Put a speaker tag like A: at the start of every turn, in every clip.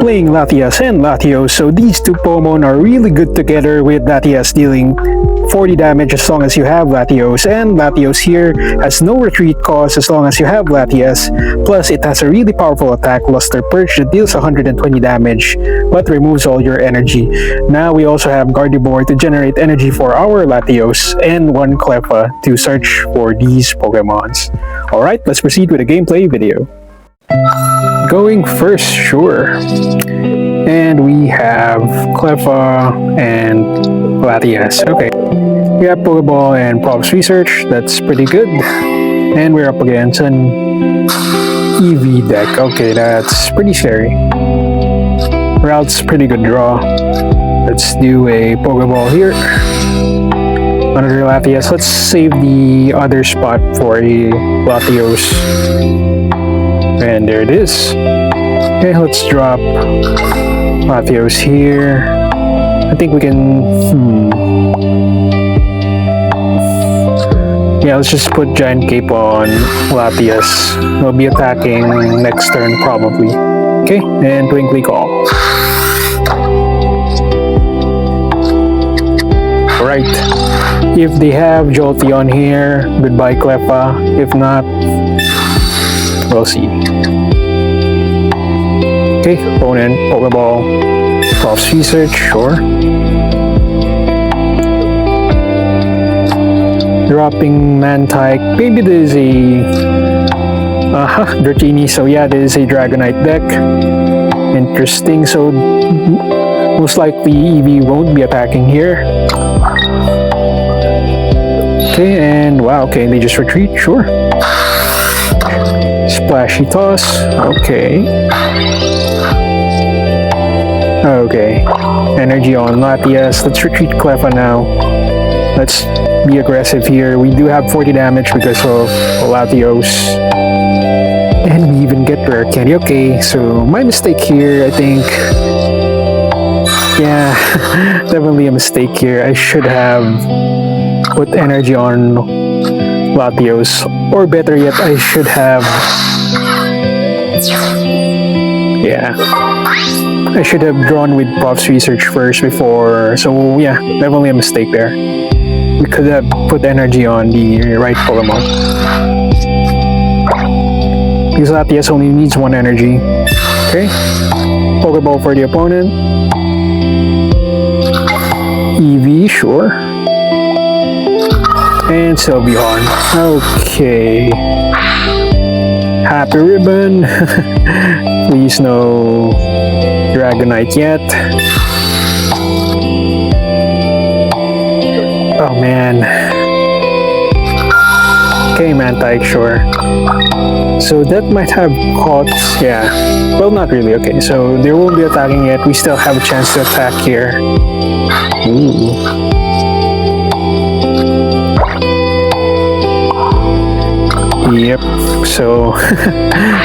A: playing Latias and Latios, so these two Pokemon are really good together, with Latias dealing 40 damage as long as you have Latios, and Latios here has no retreat cost as long as you have Latias, plus it has a really powerful attack, Luster Purge, that deals 120 damage but removes all your energy. Now we also have Gardevoir to generate energy for our Latios, and one Clefa to search for these Pokemons. Alright, let's proceed with the gameplay video. Going first, sure. And we have Clefa and Latias. Okay. We have Pokeball and Props Research. That's pretty good. And we're up against an EV deck. Okay, that's pretty scary. Route's pretty good draw. Let's do a Pokeball here. Another Latias. Let's save the other spot for a Latios. And there it is. Okay, let's drop Latios here. I think we can... Yeah, let's just put Giant Cape on Latias. We'll be attacking next turn probably. Okay, and Twinkly Call. Alright. If they have Jolteon here, goodbye Clefa. If not, we'll see. Okay, opponent, Pokeball, Props Research, sure. Dropping Mantike. Maybe there's a Dratini, so yeah, there's a Dragonite deck. Interesting, so most likely EV won't be attacking here. Okay, and wow, okay, they just retreat, sure. Splashy Toss, okay. Okay, energy on Latias. Let's retreat Clefa now. Let's be aggressive here. We do have 40 damage because of Latios. And we even get rare candy. Okay, so my mistake here, I think. Yeah, definitely a mistake here. I should have put energy on Latios. Or better yet, I should have... Yeah. I should have drawn with Props Research first before... So yeah, definitely a mistake there. We could have put energy on the right Pokemon. Because Latias only needs one energy. Okay. Pokeball for the opponent. EV, sure. And Sylveon. Okay. Happy Ribbon. Please no Dragonite yet. Oh man. Okay, Mantike, sure. So that might have caught, yeah. Well, not really. Okay, so they won't be attacking yet. We still have a chance to attack here. Ooh. Yep. So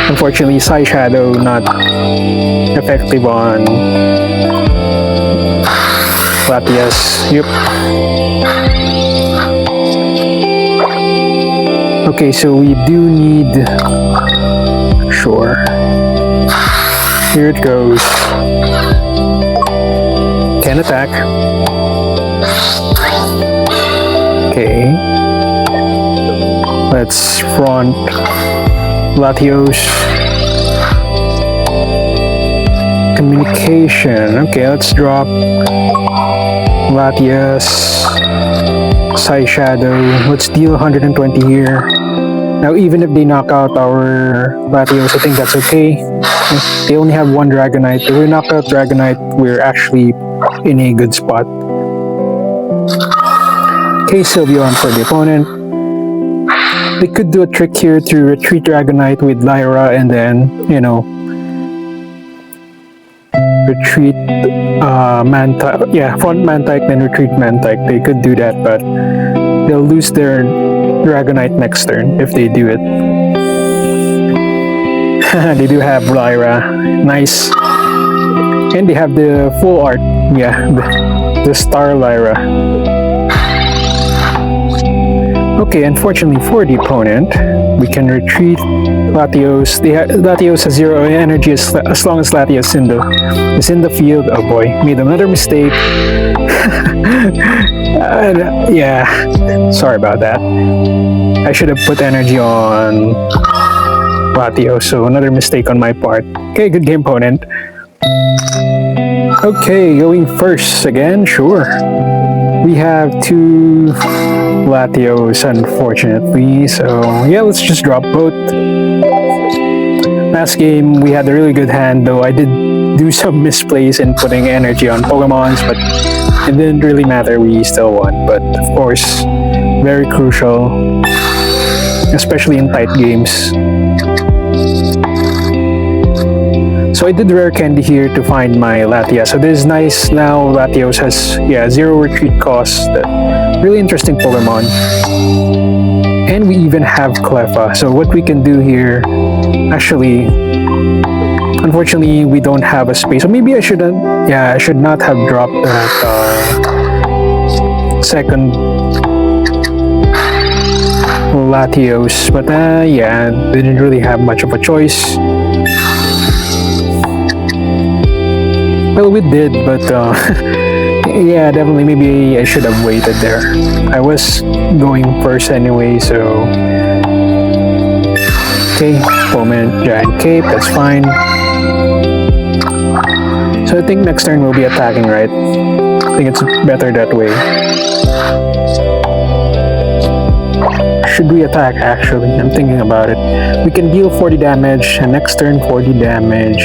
A: unfortunately, Psy Shadow not effective on Latias. Yep. Okay, so we do need... Sure. Here it goes. Can attack. Okay. Let's front Latios. Communication. Okay, let's drop Latias. Psy Shadow. Let's deal 120 here. Now, even if they knock out our Latios, I think that's okay. They only have one Dragonite. If we knock out Dragonite, we're actually in a good spot. Okay, Sylveon for the opponent. They could do a trick here to retreat Dragonite with Lyra and then, you know, retreat Mantike. Yeah, front Mantike, then retreat Mantike. They could do that, but they'll lose their Dragonite next turn if they do it. They do have Lyra. Nice. And they have the full art. Yeah, the Star Lyra. Okay, unfortunately for the opponent, we can retreat Latios. Latios has 0 energy as long as Latias is in the field. Oh boy, made another mistake. Yeah, sorry about that. I should have put energy on Latios, so another mistake on my part. Okay, good game, opponent. Okay, going first again, sure. We have 2 Latios, unfortunately, so yeah, let's just drop both. Last game, we had a really good hand, though I did do some misplays in putting energy on Pokemons, but it didn't really matter, we still won. But of course, very crucial, especially in tight games. So I did rare candy here to find my Latias. So this is nice. Now Latios has 0 retreat cost. Really interesting Pokemon. And we even have Clefa. So what we can do here, actually, unfortunately we don't have a space. So maybe I shouldn't. Yeah, I should not have dropped that second Latios. But yeah, didn't really have much of a choice. Well, we did, but yeah, definitely maybe I should have waited there. I was going first anyway, so... Okay, opponent, Giant Cape, that's fine. So I think next turn we'll be attacking, right? I think it's better that way. Should we attack, actually? I'm thinking about it. We can deal 40 damage, and next turn 40 damage.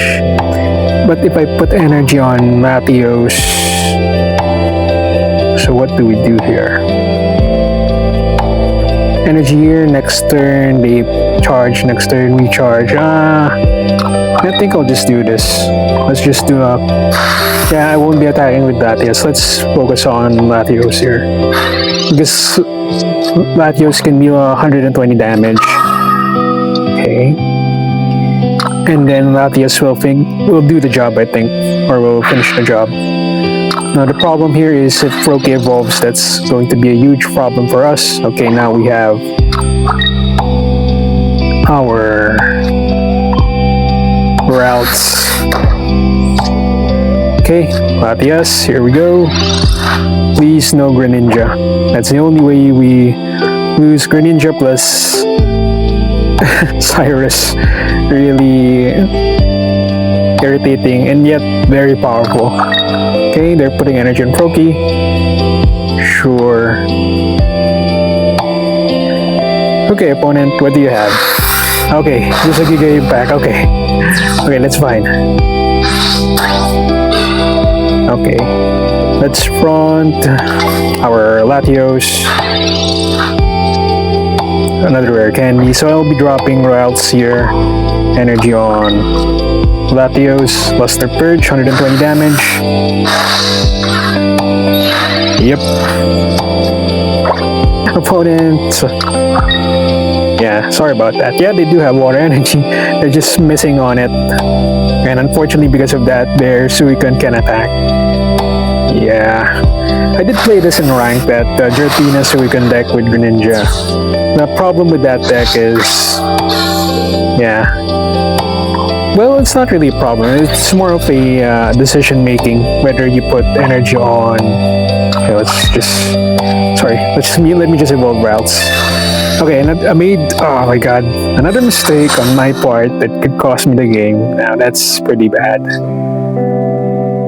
A: But if I put energy on Latios, so what do we do here? Energy here, next turn they charge, next turn we charge. I think I'll just do this. Let's just do yeah, I won't be attacking with Latios. Let's focus on Latios here. Because Latios can deal 120 damage. Okay. And then Latias will do the job, I think, or will finish the job. Now the problem here is if Poké evolves, that's going to be a huge problem for us. Okay, now we have our routes. Okay, Latias, here we go. Please no Greninja. That's the only way we lose. Greninja plus Cyrus. Really irritating and yet very powerful. Okay, they're putting energy on Poké. Sure. Okay, opponent, what do you have? Okay, just a Giga Impact. Okay. Okay, that's fine. Okay. Let's front our Latios. Another rare candy. So I'll be dropping routes here. Energy on Latios. Luster Purge, 120 damage. Yep. Opponent. Yeah, sorry about that. Yeah, they do have water energy. They're just missing on it. And unfortunately, because of that, their Suicune can attack. Yeah. I did play this in rank, that Giratina Suicune deck with Greninja. The problem with that deck is... yeah. Well, it's not really a problem. It's more of a decision making, whether you put energy on... Okay, let's just... Sorry, let me just evolve routes. Okay, and I made... Oh my god. Another mistake on my part that could cost me the game. Now, that's pretty bad.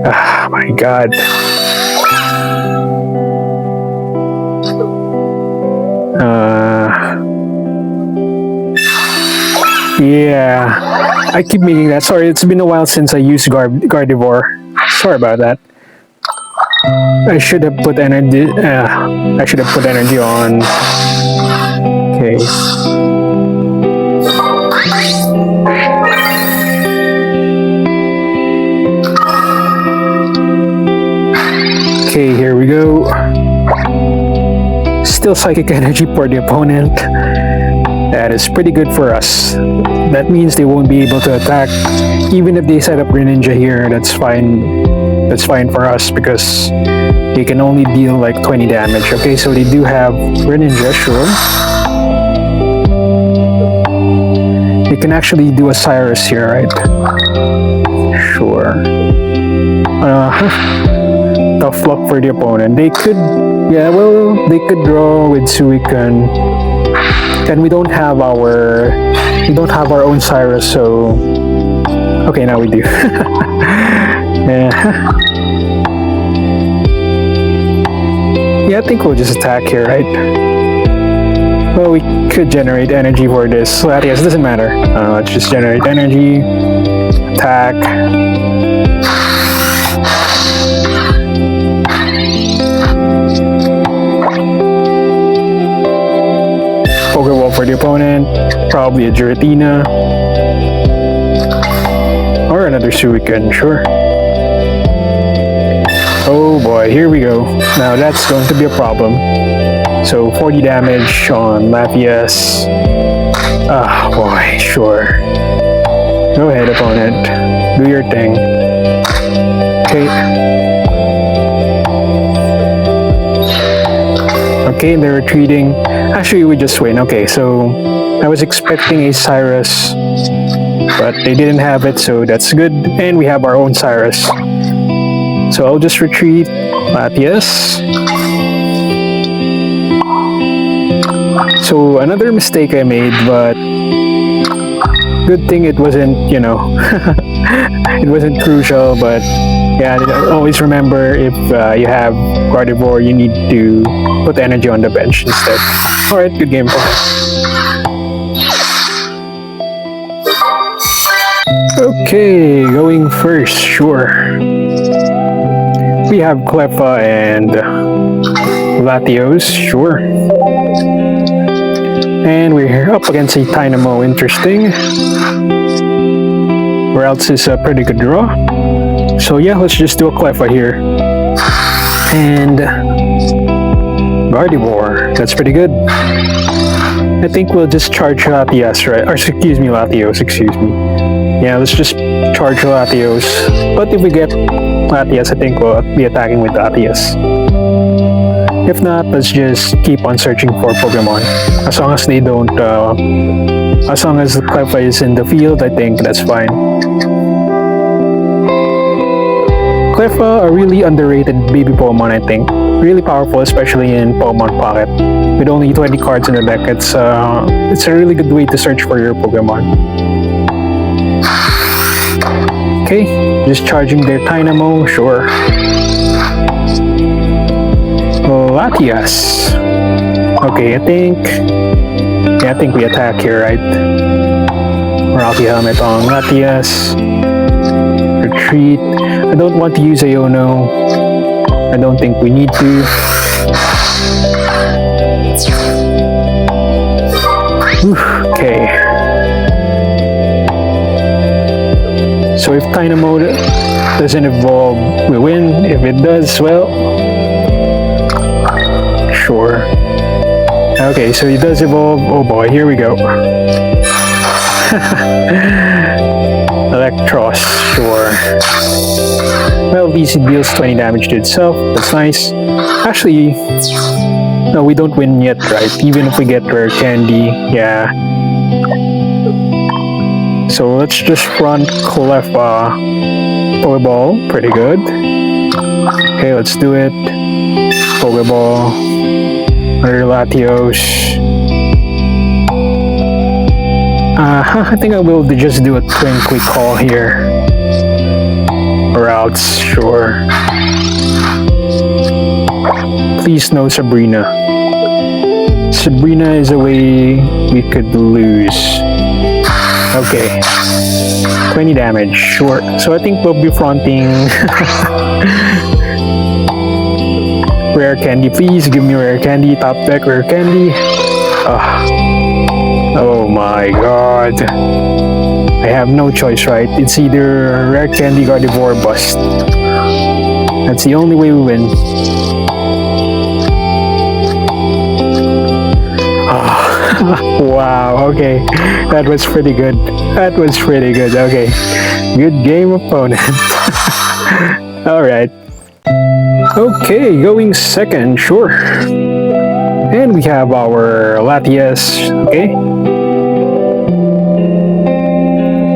A: Ah, my god. Yeah, I keep making that. Sorry, it's been a while since I used Gardevoir. Sorry about that. I should have put energy. I should have put energy on. Okay. Okay, here we go. Still psychic energy for the opponent. That is pretty good for us. That means they won't be able to attack. Even if they set up Greninja here, that's fine. that's fine for us because they can only deal like 20 damage. Okay, so they do have Greninja, sure. They can actually do a Cyrus here, right? Sure. Tough luck for the opponent. They could, yeah, well, they could draw with Suicune. And we don't have our own Cyrus, so okay, now we do. Yeah. Yeah, I think we'll just attack here, right? Well, we could generate energy for this. Latias, doesn't matter. Let's just generate energy. Attack. Pokeball for the opponent. Probably a Giratina. Or another Suicune, sure. Oh boy, here we go. Now that's going to be a problem. So 40 damage on Latias. Ah, boy, sure. Go ahead, opponent. Do your thing. Okay. Okay, they're retreating. Actually, we just win. Okay, so I was expecting a Cyrus, but they didn't have it, so that's good. And we have our own Cyrus. So I'll just retreat. Latias. So another mistake I made, but good thing it wasn't, you know, it wasn't crucial, but yeah, always remember if you have Gardevoir, you need to put energy on the bench instead. Alright, good game. Okay, going first, sure. We have Clefa and Latios, sure. And we're up against a Dynamo, interesting. Or else it's a pretty good draw. So yeah, let's just do a Clefa here. And Gardevoir, that's pretty good. I think we'll just charge Latias, right? Or excuse me, Latios, excuse me. Yeah, let's just charge Latios. But if we get Latias, I think we'll be attacking with Latias. If not, let's just keep on searching for Pokemon. As long as they don't, as long as the Clefa is in the field, I think that's fine. Clefa, a really underrated baby Pokemon, I think. Really powerful, especially in Pokemon Pocket. With only 20 cards in the deck, it's a really good way to search for your Pokemon. Okay, just charging their Dynamo, sure. Latias. Okay, I think we attack here, right? Rocky Helmet on Latias. Retreat. I don't want to use Iono. I don't think we need to. Okay. So if Dynamo doesn't evolve, we win. If it does, well, sure. Okay, so he does evolve. Oh boy, here we go. Electros, sure. Well, at least it deals 20 damage to itself. That's nice. Actually, no, we don't win yet, right? Even if we get rare candy, yeah. So let's just front Clefa. Pokeball, pretty good. Okay, let's do it. Pokeball. Another Latios. I think I will just do a Twinkly Call here. Or else, sure. Please no Sabrina. Sabrina is a way we could lose. Okay. 20 damage, sure. So I think we'll be fronting rare candy. Please give me rare candy. Top deck rare candy. Oh my god. I have no choice, right? It's either rare candy, Gardevoir, or bust. That's the only way we win. Wow, okay. That was pretty good. That was pretty good. Okay. Good game, opponent. Alright. Okay, going second, sure. And we have our Latias, okay?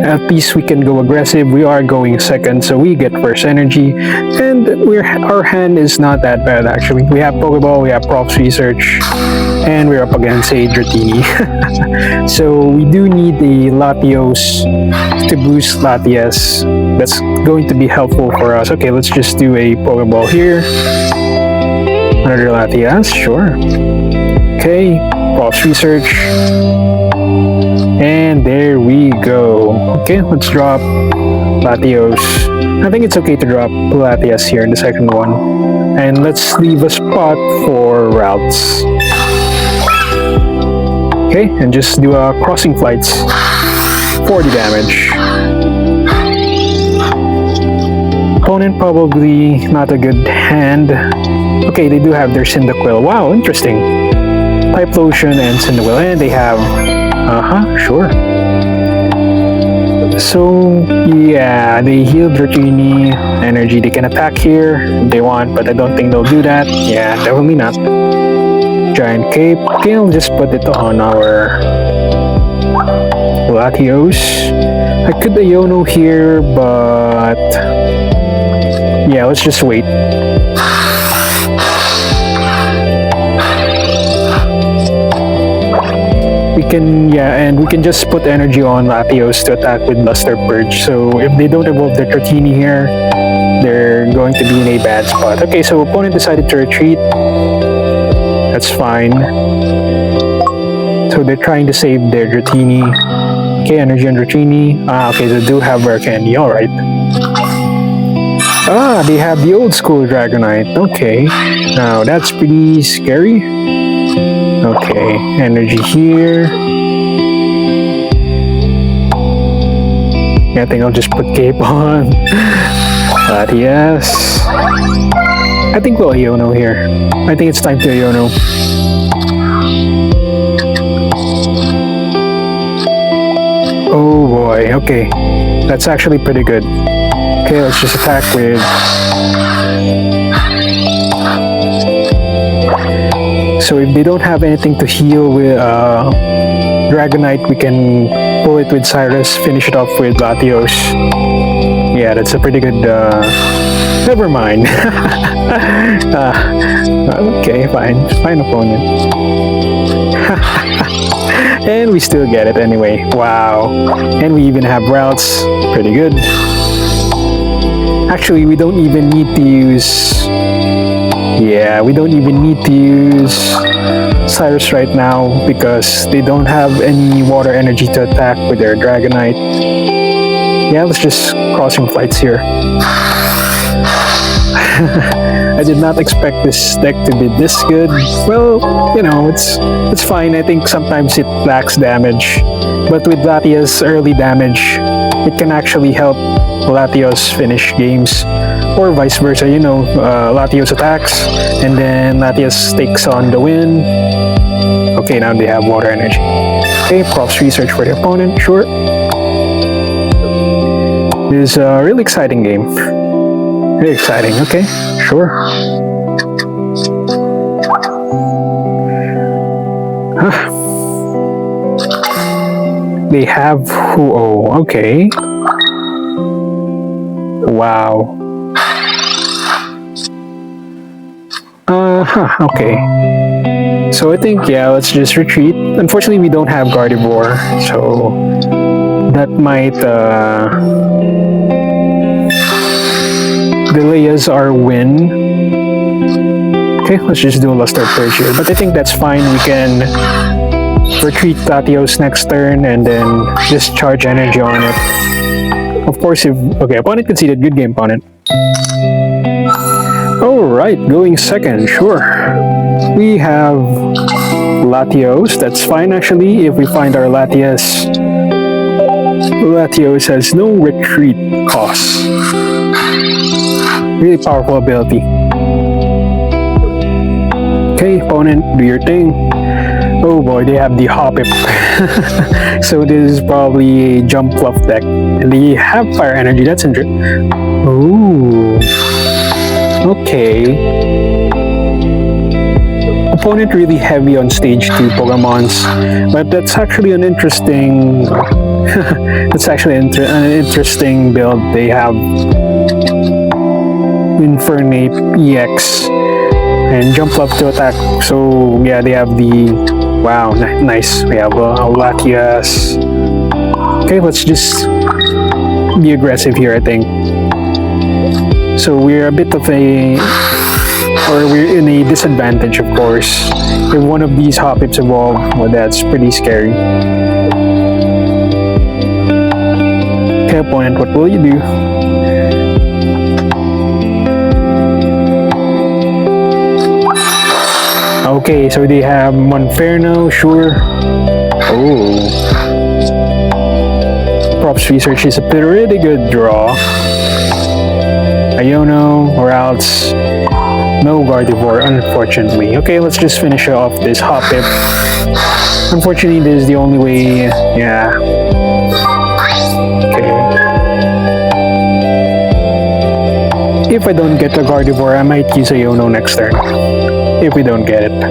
A: At least we can go aggressive. We are going second, so we get first energy. And our hand is not that bad, actually. We have Pokeball, we have Props Research, and we're up against a Dratini. So we do need a Latios to boost Latias. That's going to be helpful for us. Okay, let's just do a Pokeball here. Another Latias, sure. Okay, Props Research. And there we go. Okay, let's drop Latios. I think it's okay to drop Latias here in the second one. And let's leave a spot for routes. Okay, and just do a crossing flights. 40 damage. Opponent probably not a good hand. Okay, they do have their Cyndaquil. Wow, interesting. Type Lotion and Cyndaquil. And they have... sure. So, yeah, they heal Dratini energy. They can attack here if they want, but I don't think they'll do that. Yeah, definitely not. Giant Cape. Okay, I'll just put it on our Latios. I could Iono here, but... yeah, let's just wait. And we can just put energy on Latios to attack with Luster Purge. So if they don't evolve their Dratini here, they're going to be in a bad spot. Okay, so opponent decided to retreat. That's fine. So they're trying to save their Dratini. Okay, energy on Dratini. Okay, they do have Rare Candy. Alright. They have the old school Dragonite. Okay. Now that's pretty scary. Okay, energy here. I think I'll just put Cape on. Latias. I think we'll Iono here. I think it's time to Iono. Oh boy, okay. That's actually pretty good. Okay, let's just attack with... So if they don't have anything to heal with Dragonite, we can pull it with Cyrus, finish it off with Latios. Yeah, that's a pretty good... never mind. Okay, fine. Fine opponent. And we still get it anyway. Wow. And we even have routes. Pretty good. Actually, we don't even need to use... yeah, we don't even need to use Cyrus right now because they don't have any water energy to attack with their Dragonite. Yeah, let's just crossing flights here. I did not expect this deck to be this good. Well, you know, it's fine. I think sometimes it lacks damage. But with Latias' early damage, it can actually help Latios finish games. Or vice versa, you know, Latios attacks, and then Latias takes on the win. Okay, now they have water energy. Okay, Props Research for the opponent, sure. This is a really exciting game. Very exciting, okay, sure. They have Huo, okay. Wow. Okay. So I think, yeah, let's just retreat. Unfortunately, we don't have Gardevoir, so that might delay us our win. Okay, let's just do a Luster Purge here. But I think that's fine. We can retreat Latios next turn and then just charge energy on it. Of course, if... okay, opponent conceded. Good game, opponent. Alright, going second, sure. We have Latios. That's fine, actually, if we find our Latias. Latios has no retreat cost. Really powerful ability. Okay, opponent, do your thing. Oh boy, they have the Hoppip. So this is probably a jump fluff deck. And they have fire energy, that's interesting. Ooh. Okay. Opponent really heavy on stage 2 Pokemons, but that's actually an interesting that's actually an interesting build. They have Infernape EX and jump up to attack. So yeah, they have the wow, nice. We have Latias. Okay, let's just be aggressive here, I think. So we're a bit of a, or we're in a disadvantage, of course. If one of these Hoppips evolve, well, that's pretty scary. Okay, opponent, what will you do? Okay, so they have Monferno, sure. Oh. Props Research is a pretty good draw. Iono, or else no Gardevoir, unfortunately. Okay, let's just finish off this Hoppip. Unfortunately, this is the only way. Yeah. Okay. If I don't get a Gardevoir, I might use Iono next turn. If we don't get it.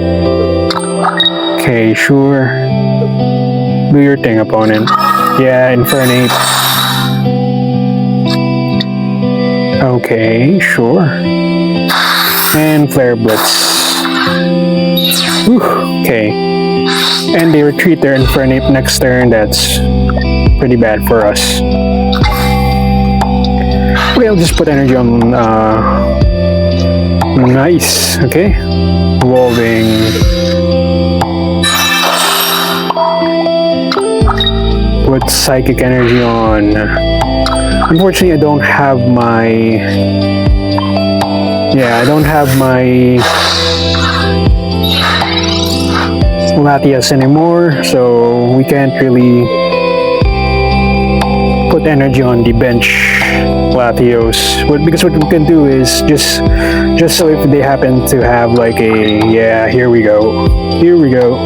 A: Okay, sure. Do your thing, opponent. Yeah, Infernape. Okay, sure. And Flare Blitz. Whew, okay. And they retreat their Infernape next turn. That's pretty bad for us. Okay, I'll just put energy on. Nice. Okay. Evolving. Put Psychic Energy on. Unfortunately, I don't have my... Yeah, I don't have my Latias anymore, so we can't really put energy on the bench Latios. Because what we can do is just so if they happen to have like a... Yeah, here we go. Here we go.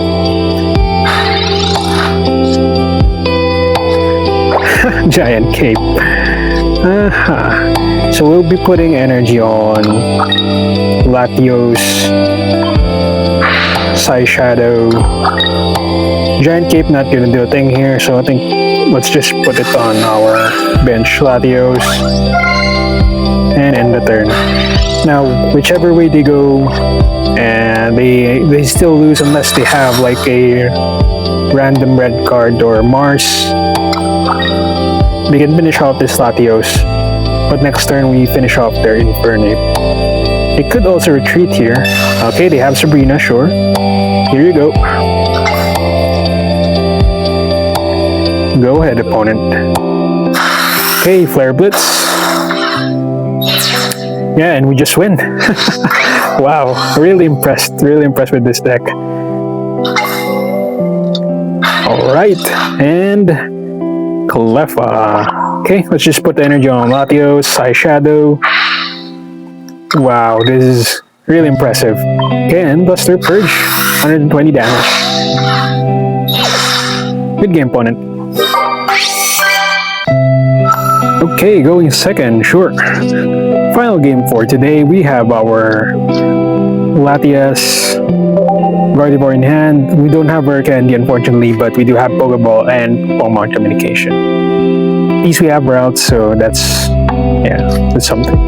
A: Giant Cape. So we'll be putting energy on Latios, Psy Shadow. Giant Cape not gonna do a thing here, so I think let's just put it on our bench Latios and end the turn. Now, whichever way they go, and they still lose unless they have like a random red card or Mars. They can finish off this Latios, but next turn we finish off their Infernape. They could also retreat here. Okay, they have Sabrina, sure. Here you go. Go ahead, opponent. Okay, Flare Blitz. Yeah, and we just win. Wow, really impressed with this deck. Alright, and Clefa. Okay, let's just put the energy on Latios, Psy Shadow. Wow, this is really impressive. Okay, and Luster Purge, 120 damage. Good game, opponent. Okay, going second, sure. Final game for today, we have our Latias Gardevoir in hand. We don't have Rare Candy, unfortunately, but we do have Pokeball and Pokemon Communication. At least we have routes, so that's something.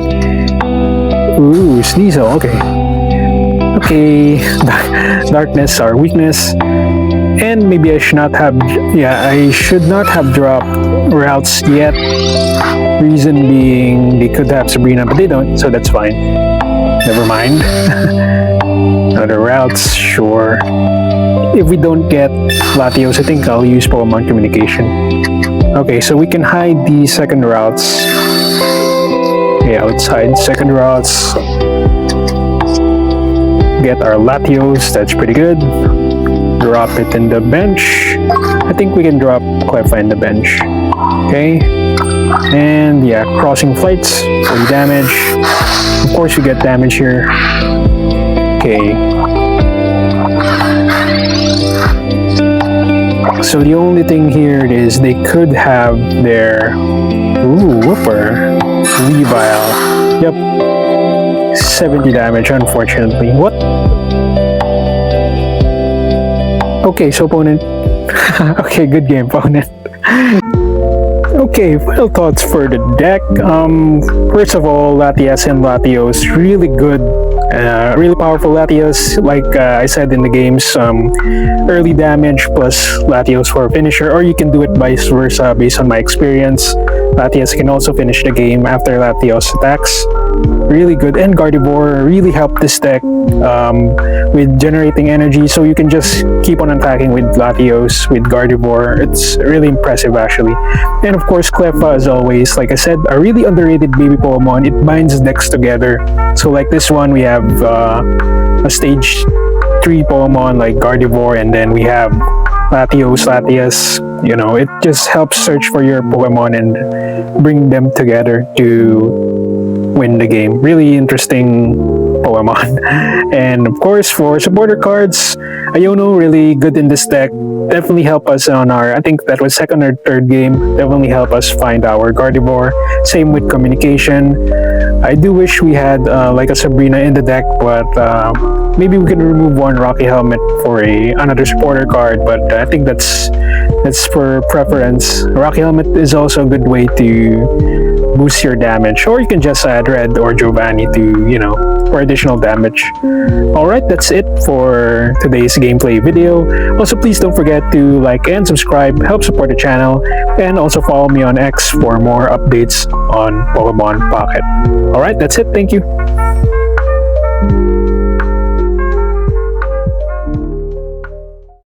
A: Ooh, Sneasel, okay. Okay, Darkness, our weakness. And maybe I should not have dropped routes yet. Reason being, they could have Sabrina, but they don't, so that's fine. Never mind. Other routes, sure. If we don't get Latios, I think I'll use Pokemon Communication. Okay, so we can hide the second routes. Yeah, let's hide second routes. Get our Latios, that's pretty good. Drop it in the bench. I think we can drop Clefa in the bench. Okay. And yeah, crossing flights, 40 damage. Of course we get damage here. Okay. So the only thing here is they could have their Wooper, Weavile. Yep. 70 damage, unfortunately. What? Okay, so opponent. Okay, good game, opponent. Okay, final thoughts for the deck. First of all, Latias and Latios, really good, really powerful Latias. Like I said in the games, early damage plus Latios for finisher, or you can do it vice versa based on my experience. Latias can also finish the game after Latios attacks. Really good, and Gardevoir really helped this deck with generating energy, so you can just keep on attacking with Latios, with Gardevoir. It's really impressive actually. And of course Clefa, as always, like I said, a really underrated baby Pokemon. It binds decks together. So like this one, we have a stage 3 Pokemon like Gardevoir, and then we have Latias. You know, it just helps search for your Pokemon and bring them together to win the game. Really interesting Pokemon. And of course, for supporter cards, Iono, really good in this deck. Definitely help us on our, I think that was second or third game. Definitely help us find our Gardevoir. Same with communication. I do wish we had like a Sabrina in the deck, but maybe we can remove one Rocky Helmet for another supporter card. But I think that's for preference. Rocky Helmet is also a good way to boost your damage, or you can just add Red or Giovanni to, you know, for additional damage. Alright, that's it for today's gameplay video. Also, please don't forget to like and subscribe, help support the channel, and also follow me on X for more updates on Pokemon Pocket. Alright, that's it. Thank you.